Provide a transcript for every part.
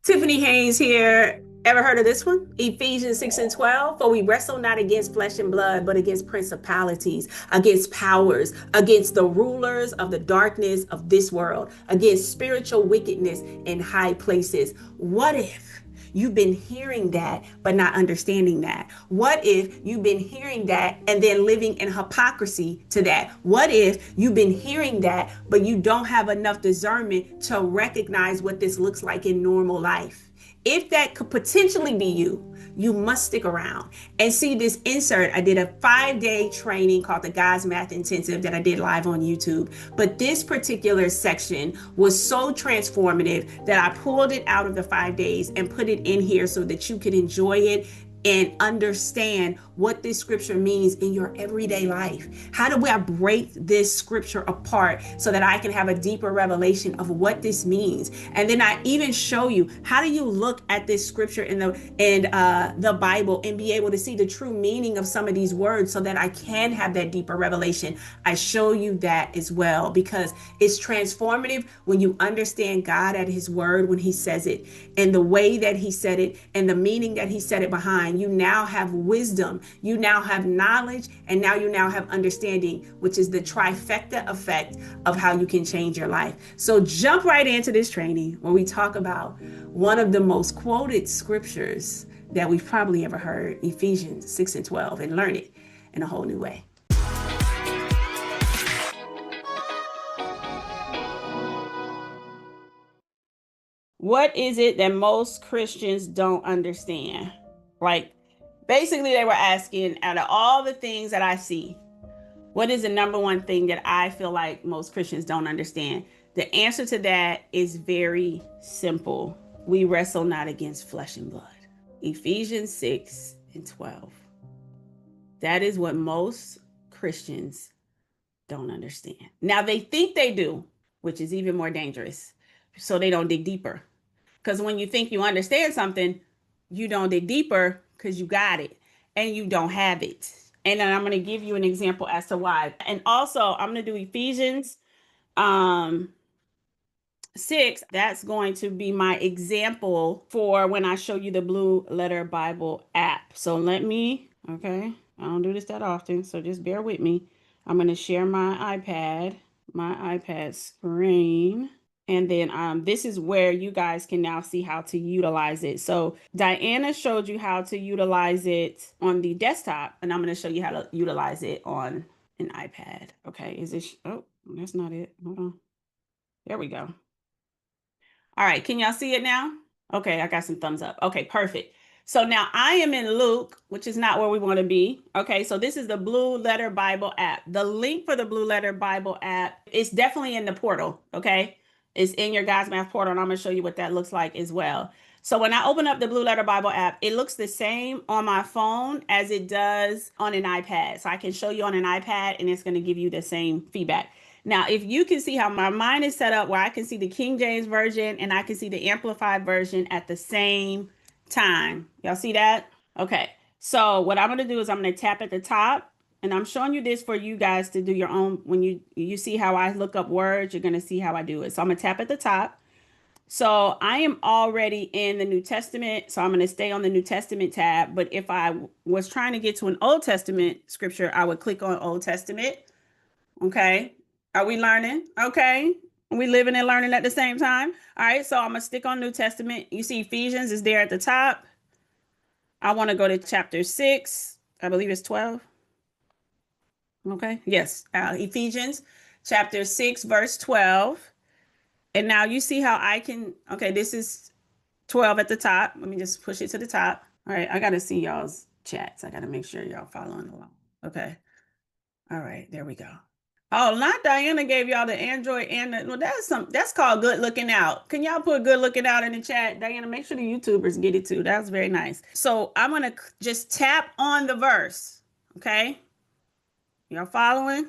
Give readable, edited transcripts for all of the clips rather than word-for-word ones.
Tiffany Haynes here. Ever heard of this one? Ephesians 6 and 12. For we wrestle not against flesh and blood, but against principalities, against powers, against the rulers of the darkness of this world, against spiritual wickedness in high places. What if you've been hearing that, but not understanding that? What if you've been hearing that and then living in hypocrisy to that? What if you've been hearing that, but you don't have enough discernment to recognize what this looks like in normal life? If that could potentially be you, you must stick around and see this insert. I did a 5-day training called the Guys Math Intensive that I did live on YouTube. But this particular section was so transformative that I pulled it out of the 5 days and put it in here so that you could enjoy it and understand what this scripture means in your everyday life. How do I break this scripture apart so that I can have a deeper revelation of what this means? And then I even show you, how do you look at this scripture in the Bible and be able to see the true meaning of some of these words so that I can have that deeper revelation? I show you that as well, because it's transformative when you understand God at his word when he says it, and the way that he said it and the meaning that he said it behind. You now have wisdom, you now have knowledge, and now you now have understanding, which is the trifecta effect of how you can change your life. So jump right into this training where we talk about one of the most quoted scriptures that we've probably ever heard, Ephesians 6 and 12, and learn it in a whole new way. What is it that most Christians don't understand? Like, basically, they were asking, out of all the things that I see, what is the number one thing that I feel like most Christians don't understand? The answer to that is very simple. We wrestle not against flesh and blood. Ephesians 6 and 12. That is what most Christians don't understand. Now, they think they do, which is even more dangerous. So they don't dig deeper. Because when you think you understand something, you don't dig deeper because you got it and you don't have it. And then I'm going to give you an example as to why. And also, I'm going to do Ephesians 6. That's going to be my example for when I show you the Blue Letter Bible app. So I don't do this that often, so just bear with me. I'm going to share my iPad screen. And then this is where you guys can now see how to utilize it. So Diana showed you how to utilize it on the desktop, and I'm going to show you how to utilize it on an iPad. Okay, oh, that's not it. Hold on. There we go. All right, can y'all see it now? Okay, I got some thumbs up. Okay, perfect. So now I am in Luke, which is not where we want to be. Okay, so this is the Blue Letter Bible app. The link for the Blue Letter Bible app is definitely in the portal, okay? It's in your Guys Math portal, and I'm going to show you what that looks like as well. So when I open up the Blue Letter Bible app, it looks the same on my phone as it does on an iPad. So I can show you on an iPad, and it's going to give you the same feedback. Now, if you can see how my mind is set up where I can see the King James Version and I can see the Amplified Version at the same time. Y'all see that? Okay. So what I'm going to do is I'm going to tap at the top, and I'm showing you this for you guys to do your own. When you see how I look up words, you're going to see how I do it. So I'm going to tap at the top. So I am already in the New Testament. So I'm going to stay on the New Testament tab. But if I was trying to get to an Old Testament scripture, I would click on Old Testament. Okay. Are we learning? Okay. Are we living and learning at the same time? All right. So I'm going to stick on New Testament. You see Ephesians is there at the top. I want to go to chapter 6. I believe it's 12. Okay. Yes. Ephesians chapter 6, verse 12. And now you see how I can, okay, this is 12 at the top. Let me just push it to the top. All right. I got to see y'all's chats. I got to make sure y'all following along. Okay. All right. There we go. Oh, not Diana gave y'all the Android and well, that's called good looking out. Can y'all put good looking out in the chat? Diana, make sure the YouTubers get it too. That's very nice. So I'm going to just tap on the verse. Okay. Y'all following?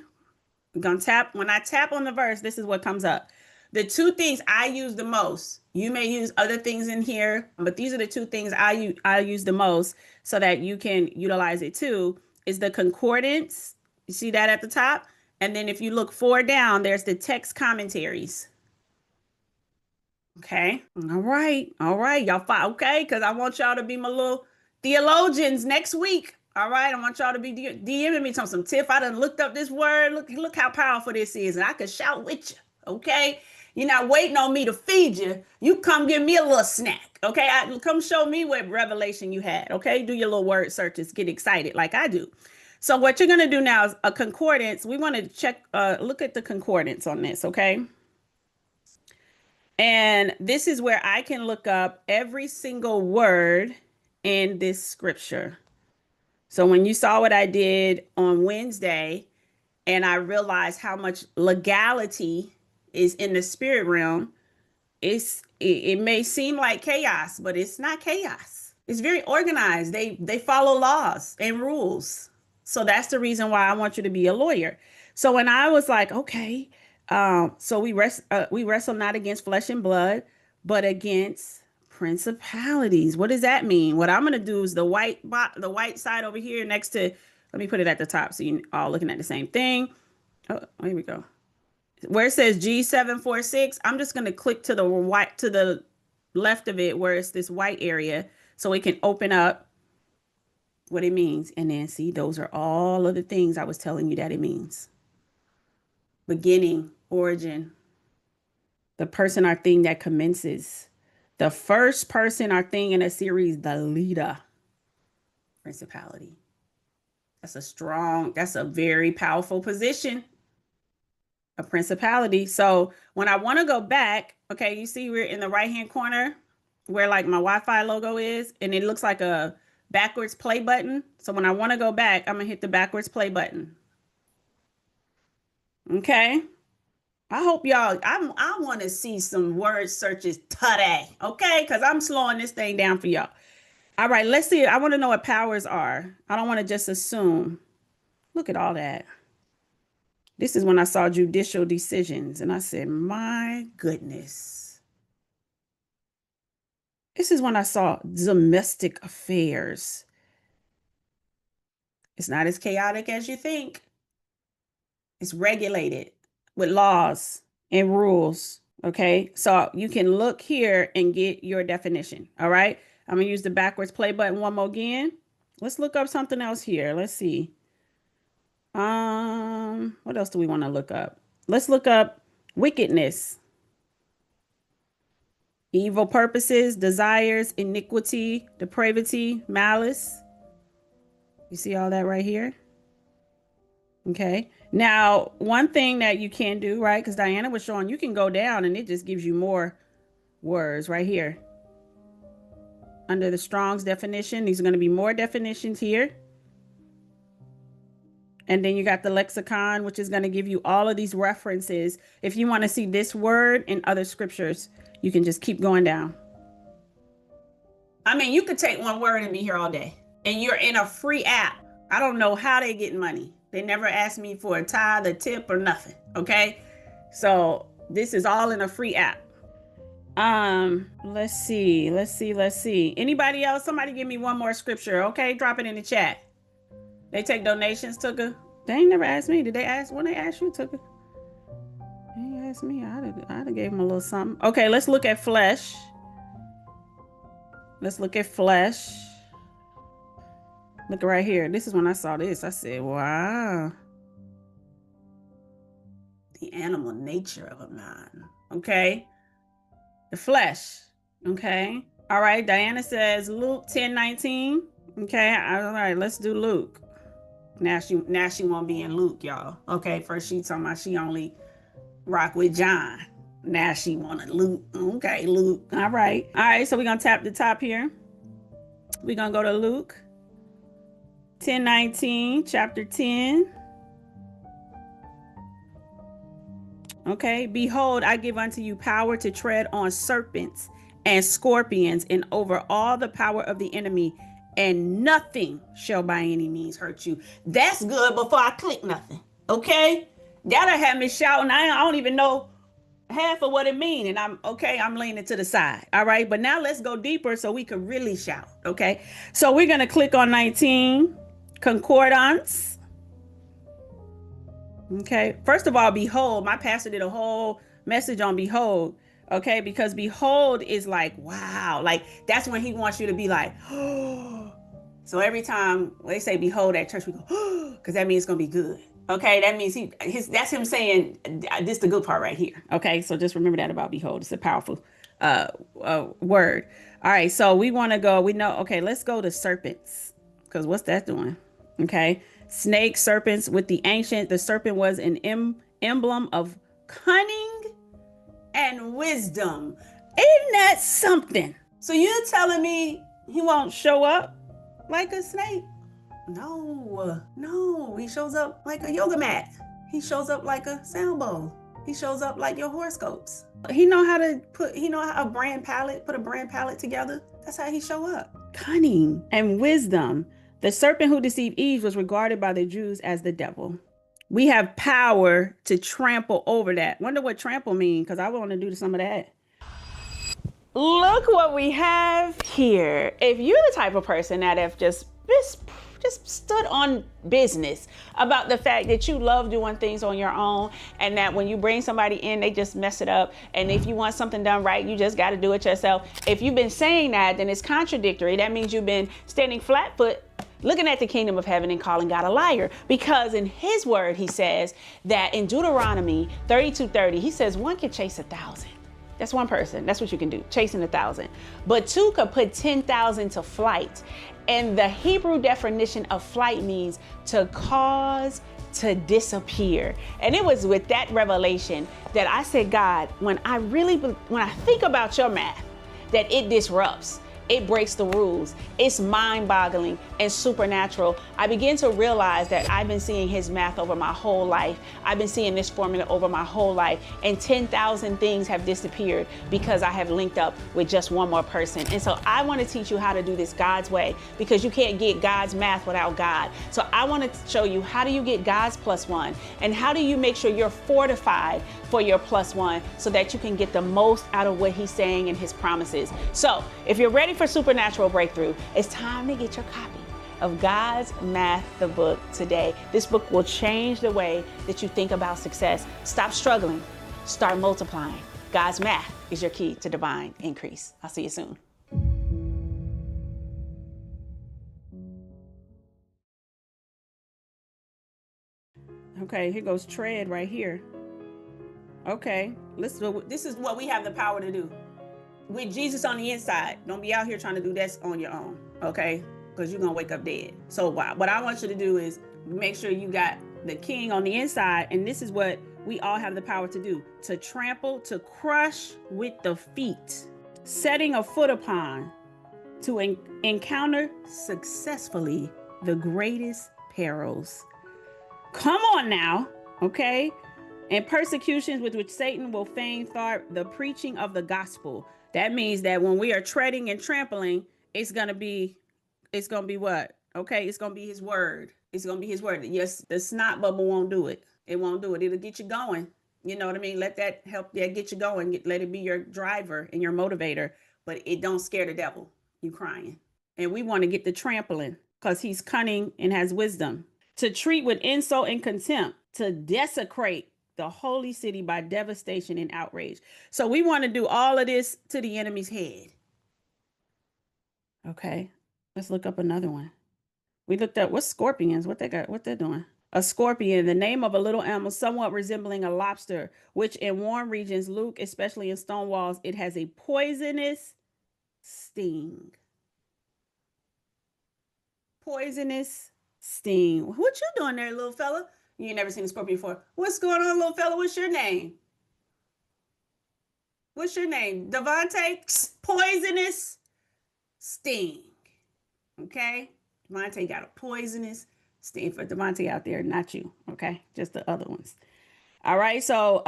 I'm going to tap. When I tap on the verse, this is what comes up. The two things I use the most, you may use other things in here, but these are the two things I use the most so that you can utilize it too, is the concordance. You see that at the top? And then if you look 4 down, there's the text commentaries. Okay. All right. Y'all fine. Okay. Because I want y'all to be my little theologians next week. All right. I want y'all to be DMing me some Tiff. I done looked up this word. Look how powerful this is. And I can shout with you. Okay. You're not waiting on me to feed you. You come give me a little snack. Okay. Come show me what revelation you had. Okay. Do your little word searches. Get excited like I do. So what you're going to do now is a concordance. We want to check, look at the concordance on this. Okay. And this is where I can look up every single word in this scripture. So when you saw what I did on Wednesday, and I realized how much legality is in the spirit realm, it may seem like chaos, but it's not chaos. It's very organized. They follow laws and rules. So that's the reason why I want you to be a lawyer. So when I was like, okay, so we wrestle not against flesh and blood, but against principalities. What does that mean? What I'm gonna do is the white side over here next to. Let me put it at the top so you all looking at the same thing. Oh, here we go. Where it says G746, I'm just going to click to the left of it where it's this white area so it can open up what it means. And then see, those are all of the things I was telling you that it means. Beginning, origin, the person or thing that commences, the first person or thing in a series, the leader, principality. That's a very powerful position. A principality. So when I want to go back, okay, you see we're in the right-hand corner where like my Wi-Fi logo is, and it looks like a backwards play button. So when I want to go back, I'm gonna hit the backwards play button. Okay. I hope y'all, I want to see some word searches today, okay? Because I'm slowing this thing down for y'all. All right, let's see. I want to know what powers are. I don't want to just assume. Look at all that. This is when I saw judicial decisions, and I said, my goodness. This is when I saw domestic affairs. It's not as chaotic as you think. It's regulated with laws and rules. Okay, so you can look here and get your definition. All right, I'm gonna use the backwards play button one more again. Let's look up something else here. Let's see. What else do we want to look up? Let's look up wickedness, evil purposes, desires, iniquity, depravity, malice. You see all that right here? Okay. Now, one thing that you can do, right? Because Diana was showing you can go down and it just gives you more words right here. Under the Strong's definition, these are going to be more definitions here. And then you got the lexicon, which is going to give you all of these references. If you want to see this word in other scriptures, you can just keep going down. I mean, you could take one word and be here all day. And you're in a free app. I don't know how they get money. They never asked me for a tithe, a tip, or nothing. Okay. So this is all in a free app. Let's see. Anybody else? Somebody give me one more scripture. Okay. Drop it in the chat. They take donations, Tuka. They ain't never asked me. Did they ask? When they asked you, Tuka? They ain't asked me. I'd have gave them a little something. Okay, let's look at flesh. Let's look at flesh. Look right here. This is when I saw this. I said, wow. The animal nature of a man. Okay. The flesh. Okay. All right. Diana says Luke 10:19. Okay. All right. Let's do Luke. Now she won't be in Luke, y'all. Okay. First she talking about she only rock with John. Now she wanted Luke. Okay, Luke. All right. All right. So we're going to tap the top here. We're going to go to Luke 10:19, chapter 10. Okay. Behold, I give unto you power to tread on serpents and scorpions and over all the power of the enemy, and nothing shall by any means hurt you. That's good before I click nothing. Okay. That'll have me shouting. I don't even know half of what it means. And I'm leaning to the side. All right. But now let's go deeper so we can really shout. Okay. So we're going to click on 19, concordance. Okay. First of all, behold, my pastor did a whole message on behold. Okay, because behold is like, wow, like that's when he wants you to be like, oh. So every time they say behold at church, we go, oh, because that means it's gonna be good. Okay, that means that's him saying this is the good part right here. Okay, so just remember that about behold. It's a powerful word. All right, so we want to go, we know, okay, let's go to serpents. Because what's that doing? Okay, snakes, serpents with the serpent was an emblem of cunning and wisdom. Isn't that something? So you're telling me he won't show up like a snake? No, he shows up like a yoga mat. He shows up like a sound bowl. He shows up like your horoscopes. He know how to put a brand palette together. That's how he show up. Cunning and wisdom. The serpent who deceived Eve was regarded by the Jews as the devil. We have power to trample over that. Wonder what trample mean, because I want to do some of that. Look what we have here. If you're the type of person that have just stood on business about the fact that you love doing things on your own, and that when you bring somebody in, they just mess it up. And if you want something done right, you just got to do it yourself. If you've been saying that, then it's contradictory. That means you've been standing flat foot, looking at the kingdom of heaven and calling God a liar. Because in his word, he says that in Deuteronomy 32:30, he says one can chase 1,000. That's one person. That's what you can do, chasing 1,000. But two could put 10,000 to flight. And the Hebrew definition of flight means to cause to disappear. And it was with that revelation that I said, God, when I think about your math, that it disrupts. It breaks the rules. It's mind-boggling and supernatural. I begin to realize that I've been seeing his math over my whole life. I've been seeing this formula over my whole life. And 10,000 things have disappeared because I have linked up with just one more person. And so I want to teach you how to do this God's way, because you can't get God's math without God. So I want to show you, how do you get God's +1? And how do you make sure you're fortified for your +1 so that you can get the most out of what he's saying and his promises? So if you're ready for supernatural breakthrough, it's time to get your copy of God's Math, the book today. This book will change the way that you think about success. Stop struggling, start multiplying. God's Math is your key to divine increase. I'll see you soon. Okay, here goes tread right here. Okay, this is what we have the power to do. With Jesus on the inside, don't be out here trying to do this on your own, okay? Because you're going to wake up dead. So what I want you to do is make sure you got the king on the inside, and this is what we all have the power to do: to trample, to crush with the feet, setting a foot upon, to encounter successfully the greatest perils. Come on now, okay? And persecutions with which Satan will fain thwart the preaching of the gospel. That means that when we are treading and trampling, it's going to be what? Okay, it's going to be his word. It's going to be his word. Yes, the snot bubble won't do it. It won't do it. It'll get you going. You know what I mean? Let that help get you going. Let it be your driver and your motivator. But it don't scare the devil. You crying. And we want to get the trampling because he's cunning and has wisdom. To treat with insult and contempt, to desecrate the holy city by devastation and outrage. So we want to do all of this to the enemy's head. Okay, let's look up another one. We looked up what's scorpions, what they're doing. A scorpion, the name of a little animal somewhat resembling a lobster, which in warm regions, Luke, especially in stone walls, it has a poisonous sting. Poisonous sting. What you doing there, little fella? You ain't never seen a scorpion before. What's going on, little fella? What's your name? What's your name? Devontae? Poisonous sting. Okay? Devontae got a poisonous sting. For Devontae out there, not you. Okay? Just the other ones. All right. So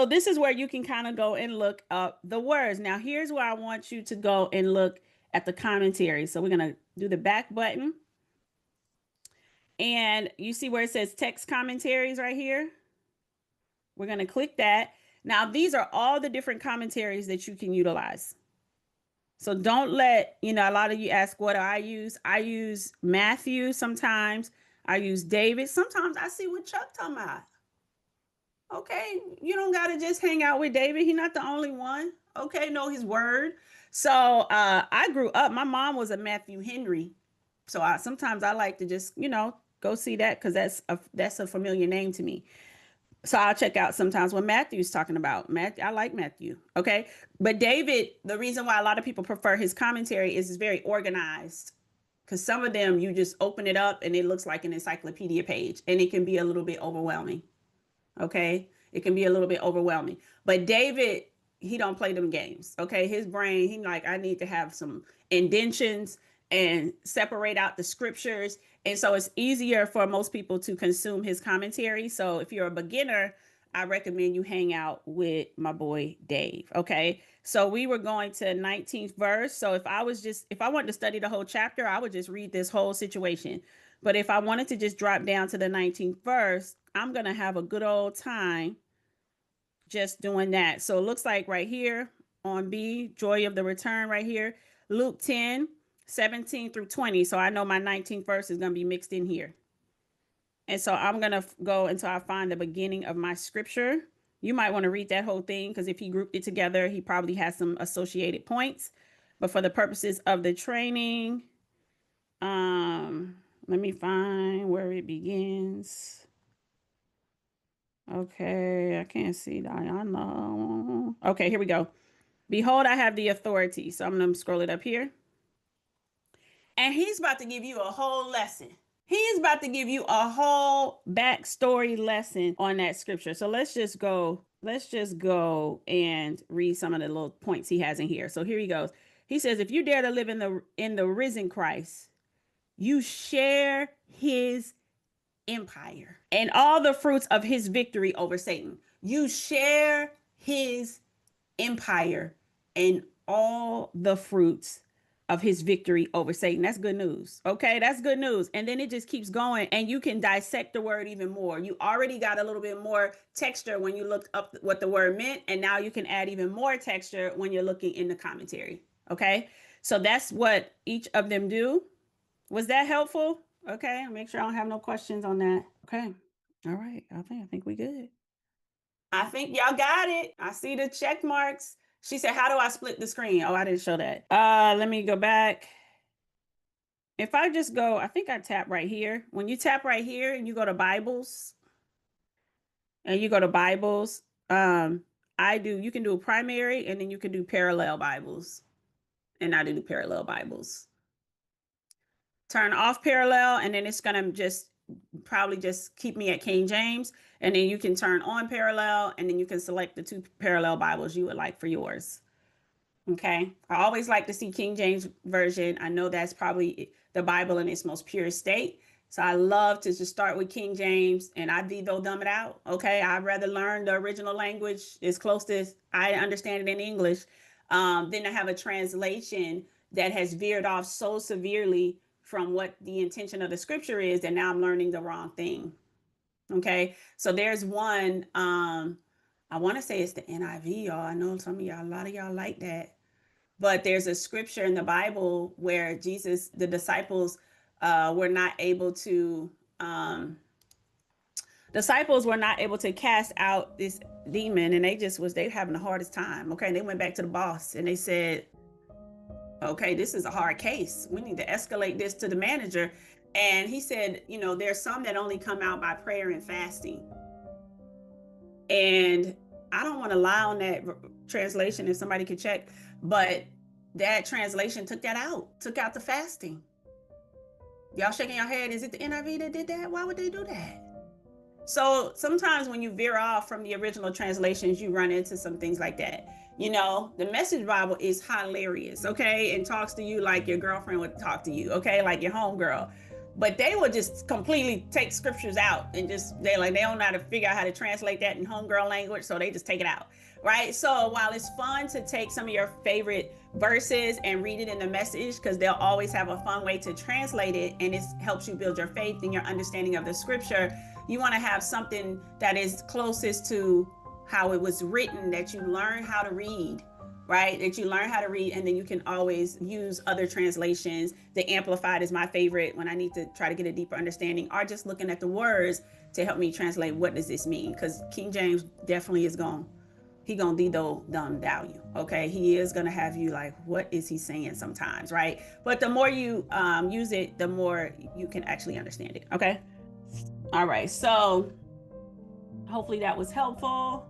this is where you can kind of go and look up the words. Now, here's where I want you to go and look at the commentaries. So we're going to do the back button. And you see where it says text commentaries right here? We're going to click that. Now, these are all the different commentaries that you can utilize. So don't let, a lot of you ask what do I use? I use Matthew sometimes. I use David. Sometimes I see what Chuck talking about. Okay, you don't got to just hang out with David. He's not the only one. Okay, know his word. So I grew up, my mom was a Matthew Henry. So sometimes I like to just, go see that because that's a familiar name to me. So I'll check out sometimes what Matthew's talking about. I like Matthew. Okay. But David, the reason why a lot of people prefer his commentary is it's very organized. Because some of them you just open it up and it looks like an encyclopedia page and it can be a little bit overwhelming. Okay, it can be a little bit overwhelming, but David, he don't play them games. Okay, his brain, he like, I need to have some indentions and separate out the scriptures, and so it's easier for most people to consume his commentary. So if you're a beginner, I recommend you hang out with my boy Dave. Okay, so we were going to 19th verse. So if I wanted to study the whole chapter, I would just read this whole situation. But if I wanted to just drop down to the 19th verse, I'm going to have a good old time just doing that. So it looks like right here on B, joy of the return right here, Luke 10:17 through 20. So I know my 19th verse is going to be mixed in here. And so I'm going to go until I find the beginning of my scripture. You might want to read that whole thing because if he grouped it together, he probably has some associated points. But for the purposes of the training, let me find where it begins. Okay, I can't see that. I know. Okay, here we go. Behold, I have the authority. So I'm going to scroll it up here. And he's about to give you a whole lesson. He's about to give you a whole backstory lesson on that scripture. So let's just go and read some of the little points he has in here. So here he goes. He says, if you dare to live in the risen Christ, you share his empire and all the fruits of his victory over Satan. You share his empire and all the fruits of his victory over Satan. That's good news. Okay, that's good news. And then it just keeps going and you can dissect the word even more. You already got a little bit more texture when you looked up what the word meant, and now you can add even more texture when you're looking in the commentary. Okay, so that's what each of them do. Was that helpful? Okay, I'll make sure I don't have no questions on that. Okay, all right. I think we good. I think y'all got it. I see the check marks. She said, how do I split the screen? Oh, I didn't show that. Let me go back. If I just go, I think I tap right here. When you tap right here and you go to Bibles, you can do primary and then you can do parallel Bibles. And I do parallel Bibles. Turn off parallel, and then it's gonna probably just keep me at King James, and then you can turn on parallel, and then you can select the 2 parallel Bibles you would like for yours. Okay, I always like to see King James Version. I know that's probably the Bible in its most pure state, so I love to just start with King James, and I dumb it out. Okay, I'd rather learn the original language as close to as I understand it in English than to have a translation that has veered off so severely from what the intention of the scripture is, and now I'm learning the wrong thing. Okay, so there's one, I want to say it's the NIV, y'all. I know some of y'all, a lot of y'all like that, but there's a scripture in the Bible where the disciples were not able to cast out this demon, and they having the hardest time. Okay, and they went back to the boss and they said, okay, this is a hard case. We need to escalate this to the manager. And he said, there's some that only come out by prayer and fasting. And I don't want to lie on that translation if somebody could check, but that translation took out the fasting. Y'all shaking your head. Is it the NIV that did that? Why would they do that? So sometimes when you veer off from the original translations, you run into some things like that. The Message Bible is hilarious, okay? And talks to you like your girlfriend would talk to you, okay? Like your homegirl. But they would just completely take scriptures out and they don't know how to figure out how to translate that in homegirl language, so they just take it out, right? So while it's fun to take some of your favorite verses and read it in the Message, because they'll always have a fun way to translate it, and it helps you build your faith and your understanding of the scripture, you want to have something that is closest to how it was written, that you learn how to read, right? That you learn how to read, and then you can always use other translations. The Amplified is my favorite when I need to try to get a deeper understanding, or just looking at the words to help me translate what does this mean, because King James definitely is gonna dido dumb value. Okay, he is gonna have you like, what is he saying sometimes, right? But the more you use it, the more you can actually understand it. Okay, all right, so hopefully that was helpful.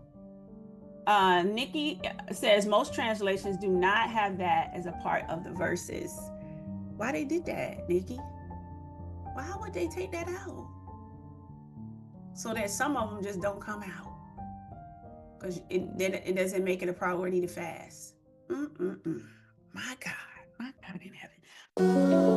Nikki says most translations do not have that as a part of the verses. Why they did that, Nikki? Why would they take that out? So that some of them just don't come out, because it doesn't make it a priority to fast. My God in heaven.